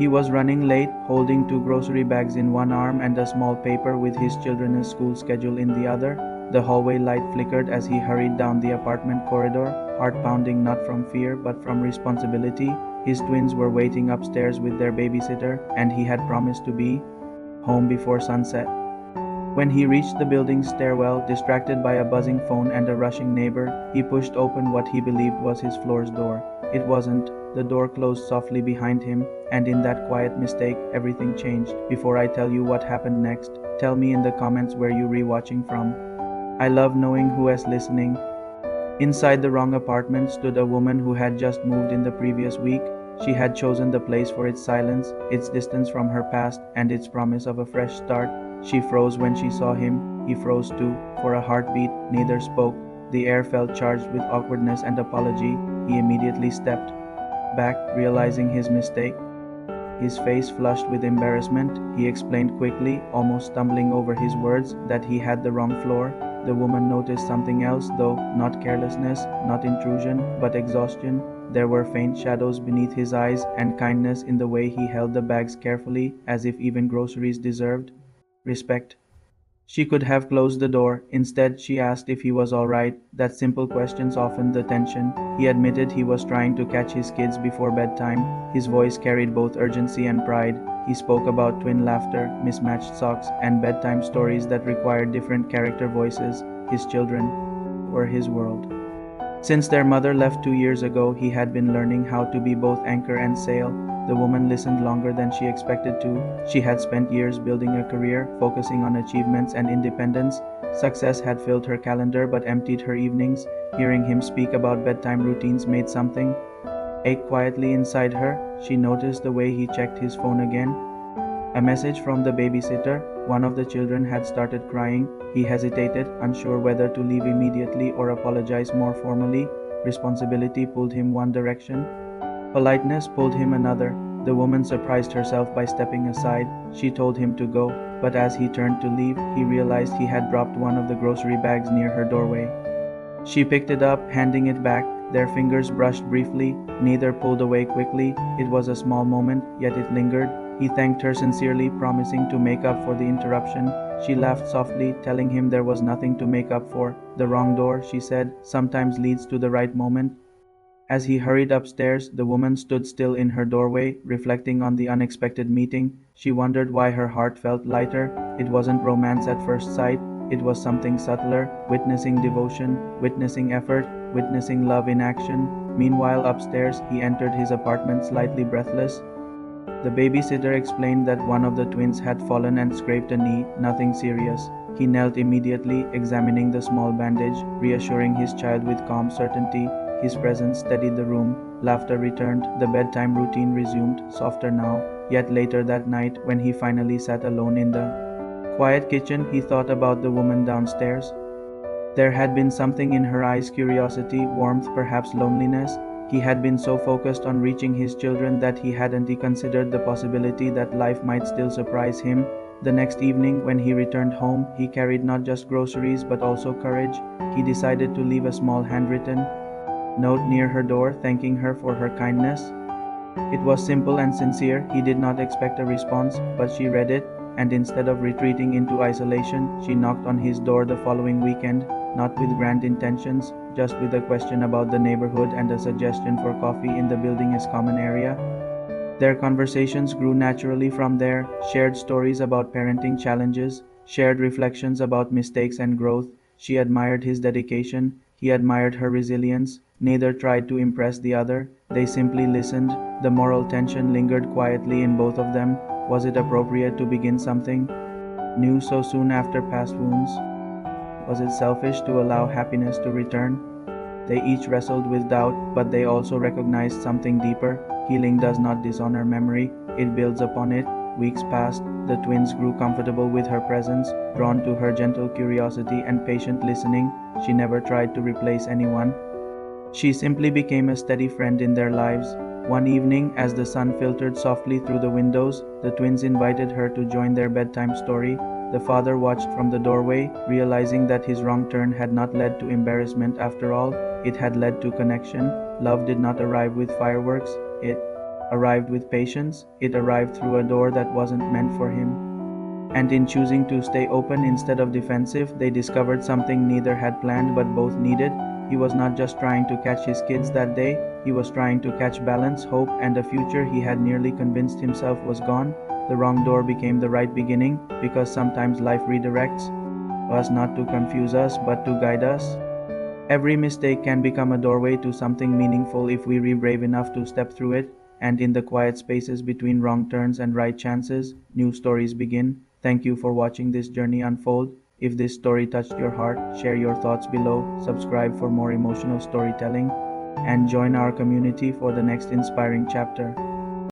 He was running late, holding two grocery bags in one arm and a small paper with his children's school schedule in the other. The hallway light flickered as he hurried down the apartment corridor, heart pounding not from fear but from responsibility. His twins were waiting upstairs with their babysitter, and he had promised to be home before sunset. When he reached the building's stairwell, distracted by a buzzing phone and a rushing neighbor, he pushed open what he believed was his floor's door. It wasn't. The door closed softly behind him, and in that quiet mistake, everything changed. Before I tell you what happened next, tell me in the comments where you rewatching from. I love knowing who is listening. Inside the wrong apartment stood a woman who had just moved in the previous week. She had chosen the place for its silence, its distance from her past, and its promise of a fresh start. She froze when she saw him. He froze too. For a heartbeat, neither spoke. The air felt charged with awkwardness and apology. He immediately stepped back, realizing his mistake. His face flushed with embarrassment. He explained quickly, almost stumbling over his words, that he had the wrong floor. The woman noticed something else, though, not carelessness, not intrusion, but exhaustion. There were faint shadows beneath his eyes, and kindness in the way he held the bags carefully, as if even groceries deserved respect. She could have closed the door. Instead, she asked if he was all right. That simple question softened the tension. He admitted he was trying to catch his kids before bedtime. His voice carried both urgency and pride. He spoke about twin laughter, mismatched socks, and bedtime stories that required different character voices. His children were his world. Since their mother left 2 years ago, he had been learning how to be both anchor and sail. The woman listened longer than she expected to. She had spent years building a career, focusing on achievements and independence. Success had filled her calendar but emptied her evenings. Hearing him speak about bedtime routines made something ache quietly inside her. She noticed the way he checked his phone again. A message from the babysitter. One of the children had started crying. He hesitated, unsure whether to leave immediately or apologize more formally. Responsibility pulled him one direction. Politeness pulled him another. The woman surprised herself by stepping aside. She told him to go, but as he turned to leave, he realized he had dropped one of the grocery bags near her doorway. She picked it up, handing it back. Their fingers brushed briefly. Neither pulled away quickly. It was a small moment, yet it lingered. He thanked her sincerely, promising to make up for the interruption. She laughed softly, telling him there was nothing to make up for. The wrong door, she said, sometimes leads to the right moment. As he hurried upstairs, the woman stood still in her doorway, reflecting on the unexpected meeting. She wondered why her heart felt lighter. It wasn't romance at first sight. It was something subtler, witnessing devotion, witnessing effort, witnessing love in action. Meanwhile, upstairs, he entered his apartment slightly breathless. The babysitter explained that one of the twins had fallen and scraped a knee, nothing serious. He knelt immediately, examining the small bandage, reassuring his child with calm certainty. His presence steadied the room. Laughter returned. The bedtime routine resumed, softer now. Yet later that night, when he finally sat alone in the quiet kitchen, he thought about the woman downstairs. There had been something in her eyes, curiosity, warmth, perhaps loneliness. He had been so focused on reaching his children that he hadn't considered the possibility that life might still surprise him. The next evening, when he returned home, he carried not just groceries but also courage. He decided to leave a small handwritten note near her door, thanking her for her kindness. It was simple and sincere. He did not expect a response, but she read it, and instead of retreating into isolation, she knocked on his door the following weekend, not with grand intentions, just with a question about the neighborhood and a suggestion for coffee in the building's common area. Their conversations grew naturally from there, shared stories about parenting challenges, shared reflections about mistakes and growth. She admired his dedication, he admired her resilience. Neither tried to impress the other, they simply listened. The moral tension lingered quietly in both of them. Was it appropriate to begin something new so soon after past wounds? Was it selfish to allow happiness to return? They each wrestled with doubt, but they also recognized something deeper. Healing does not dishonor memory, it builds upon it. Weeks passed. The twins grew comfortable with her presence, drawn to her gentle curiosity and patient listening. She never tried to replace anyone. She simply became a steady friend in their lives. One evening, as the sun filtered softly through the windows, the twins invited her to join their bedtime story. The father watched from the doorway, realizing that his wrong turn had not led to embarrassment after all. It had led to connection. Love did not arrive with fireworks. It arrived with patience, it arrived through a door that wasn't meant for him. And in choosing to stay open instead of defensive, they discovered something neither had planned but both needed. He was not just trying to catch his kids that day, he was trying to catch balance, hope, and a future he had nearly convinced himself was gone. The wrong door became the right beginning, because sometimes life redirects us not to confuse us but to guide us. Every mistake can become a doorway to something meaningful if we are brave enough to step through it, and in the quiet spaces between wrong turns and right chances, new stories begin. Thank you for watching this journey unfold. If this story touched your heart, share your thoughts below, subscribe for more emotional storytelling, and join our community for the next inspiring chapter.